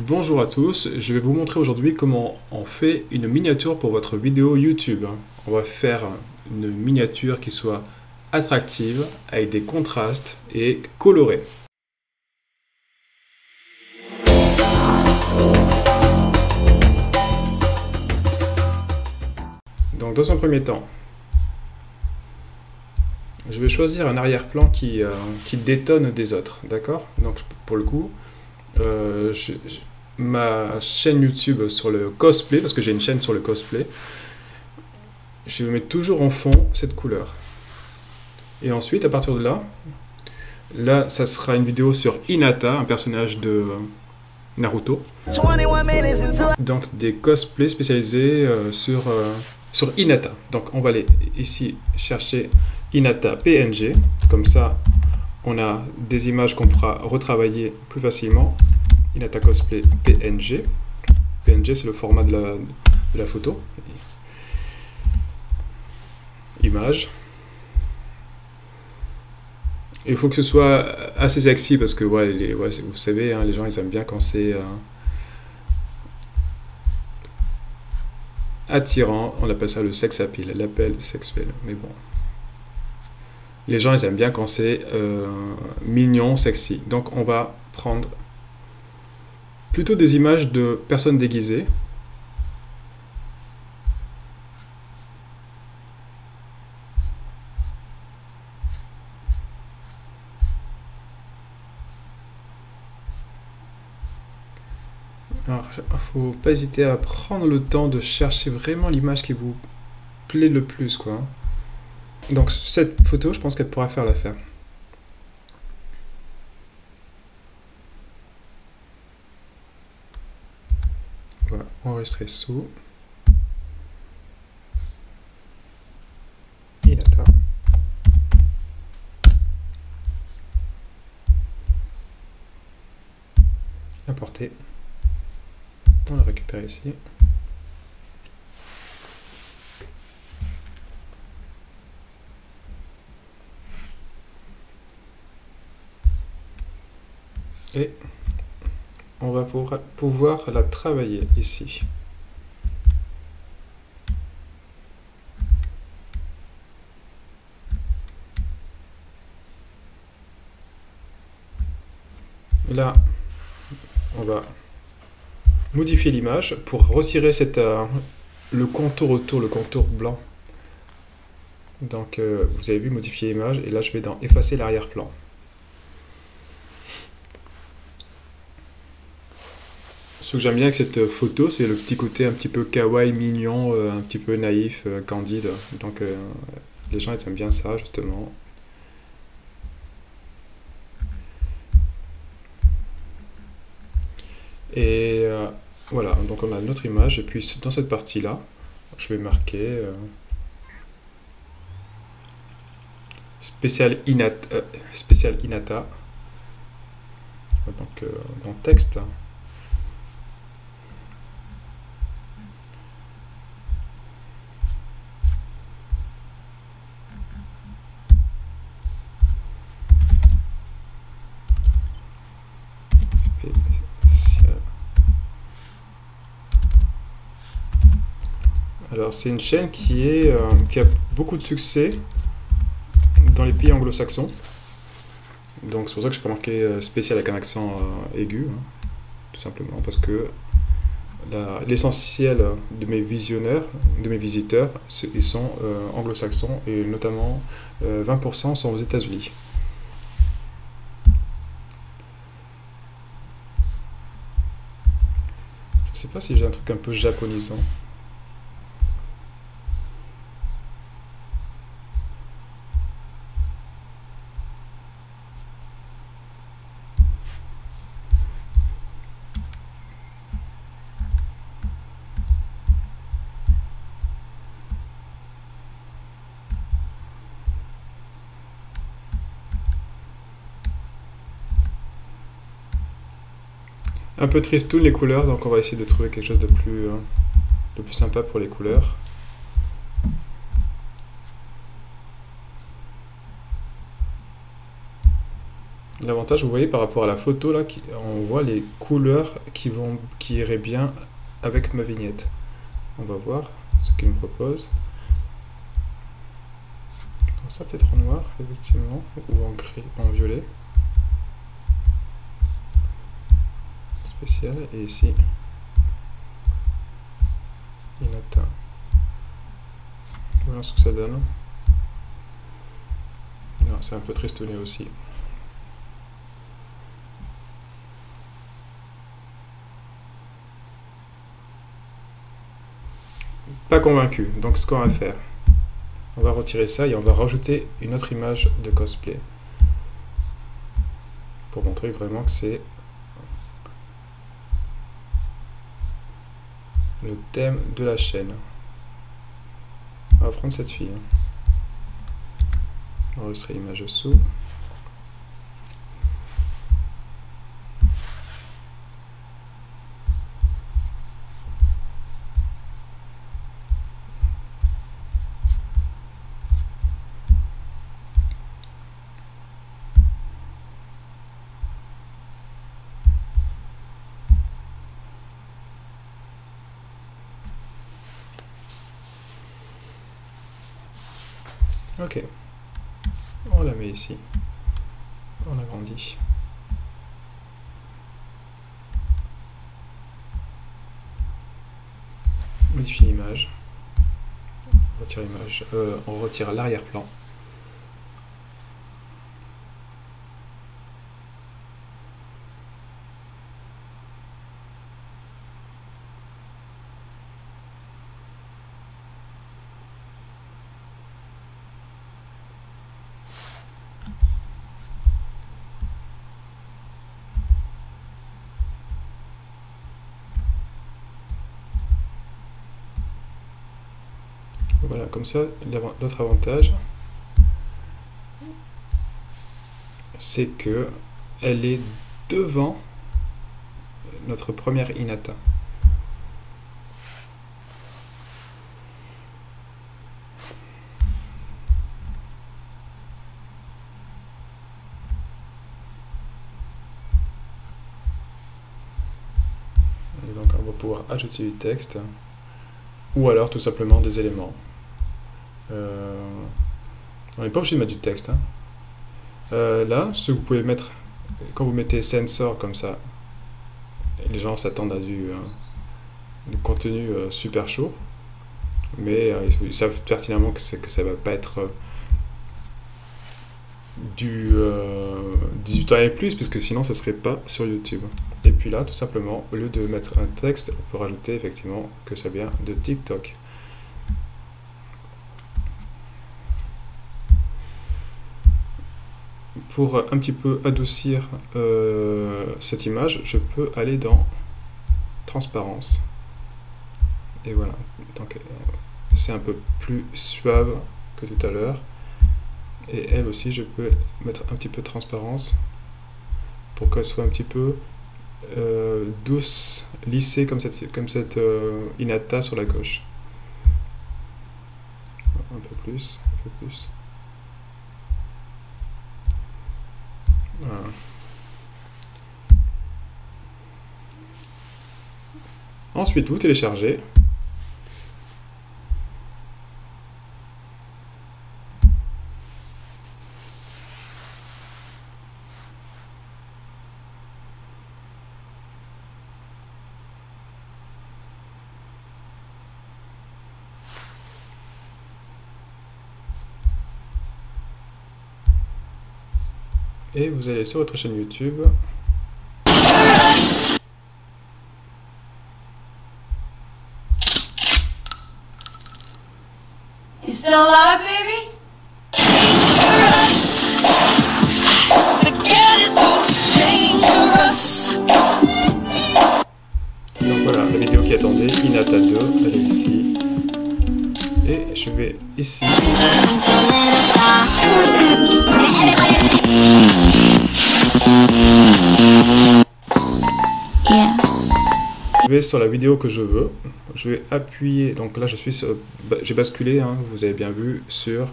Bonjour à tous, je vais vous montrer aujourd'hui comment on fait une miniature pour votre vidéo YouTube. On va faire une miniature qui soit attractive, avec des contrastes et colorée. Donc dans un premier temps, je vais choisir un arrière-plan qui détonne des autres, d'accord? Donc pour le coup, ma chaîne YouTube sur le cosplay, parce que j'ai une chaîne sur le cosplay, je vais mettre toujours en fond cette couleur. Et ensuite, à partir de là, ça sera une vidéo sur Hinata, un personnage de Naruto. Donc des cosplays spécialisés sur Hinata. Donc on va aller ici chercher Hinata PNG, comme ça on a des images qu'on pourra retravailler plus facilement. Hinata Cosplay PNG. PNG c'est le format de la photo. Image. Il faut que ce soit assez sexy parce que vous savez, hein, les gens ils aiment bien quand c'est attirant. On appelle ça le sex appeal, l'appel sexuel. Mais bon, les gens ils aiment bien quand c'est mignon, sexy. Donc on va prendre plutôt des images de personnes déguisées. Alors, il ne faut pas hésiter à prendre le temps de chercher vraiment l'image qui vous plaît le plus, quoi. Donc cette photo, je pense qu'elle pourra faire l'affaire. On va enregistrer sous Hinata. Importer. On le récupère ici. Et on va pouvoir la travailler ici. Là, on va modifier l'image pour retirer le contour autour, le contour blanc. Donc vous avez vu, modifier l'image, et là je vais dans effacer l'arrière-plan. Ce que j'aime bien avec cette photo, c'est le petit côté un petit peu kawaii, mignon, un petit peu naïf, candide. Donc les gens ils aiment bien ça justement. Et voilà, donc on a notre image, et puis dans cette partie-là, je vais marquer spécial Hinata, donc dans texte. Alors c'est une chaîne qui a beaucoup de succès dans les pays anglo-saxons. Donc c'est pour ça que je n'ai pas marqué spécial avec un accent aigu, hein, tout simplement parce que l'essentiel de mes visionneurs, de mes visiteurs, ils sont anglo-saxons, et notamment 20% sont aux États-Unis. Je ne sais pas si j'ai un truc un peu japonisant. Un peu tristoun les couleurs, donc on va essayer de trouver quelque chose de plus sympa pour les couleurs. L'avantage, vous voyez, par rapport à la photo, là, on voit les couleurs qui iraient bien avec ma vignette. On va voir ce qu'il me propose. Donc ça peut-être en noir, effectivement, ou en gris, en violet. Spécial, et ici, Inata. Voilà ce que ça donne. C'est un peu tristouné aussi. Pas convaincu. Donc ce qu'on va faire, on va retirer ça et on va rajouter une autre image de cosplay. Pour montrer vraiment que c'est le thème de la chaîne. On va prendre cette fille. Enregistrer l'image sous. Ok, on la met ici, on agrandit. Modifie l'image, on retire l'arrière-plan. Voilà, comme ça, l'autre avantage, c'est que elle est devant notre première Inata. Et donc on va pouvoir ajouter du texte, ou alors tout simplement des éléments. On n'est pas obligé de mettre du texte. Hein. Là, ce que vous pouvez mettre, quand vous mettez sensor comme ça, les gens s'attendent à du contenu super chaud, mais ils savent pertinemment que ça ne va pas être du 18 ans et plus, puisque sinon ça ne serait pas sur YouTube. Et puis là, tout simplement, au lieu de mettre un texte, on peut rajouter effectivement que ça vient de TikTok. Pour un petit peu adoucir cette image, je peux aller dans transparence. Et voilà, donc c'est un peu plus suave que tout à l'heure. Et elle aussi, je peux mettre un petit peu de transparence pour qu'elle soit un petit peu douce, lissée comme cette Inata sur la gauche. Un peu plus, un peu plus. Voilà. Ensuite, vous téléchargez. Et vous allez sur votre chaîne YouTube. You still alive, baby? Donc voilà, la vidéo qui attendait, Inata 2, elle est ici. Et je vais ici. Je vais sur la vidéo que je veux. Je vais appuyer. Donc là, j'ai basculé, hein, vous avez bien vu, sur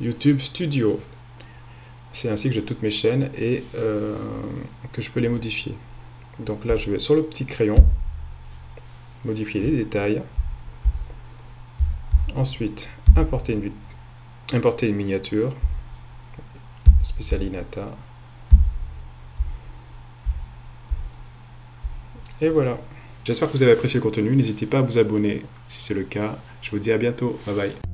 YouTube Studio. C'est ainsi que j'ai toutes mes chaînes et que je peux les modifier. Donc là, je vais sur le petit crayon, modifier les détails. Ensuite, importer une miniature, spécial Inata. Et voilà. J'espère que vous avez apprécié le contenu. N'hésitez pas à vous abonner si c'est le cas. Je vous dis à bientôt. Bye bye.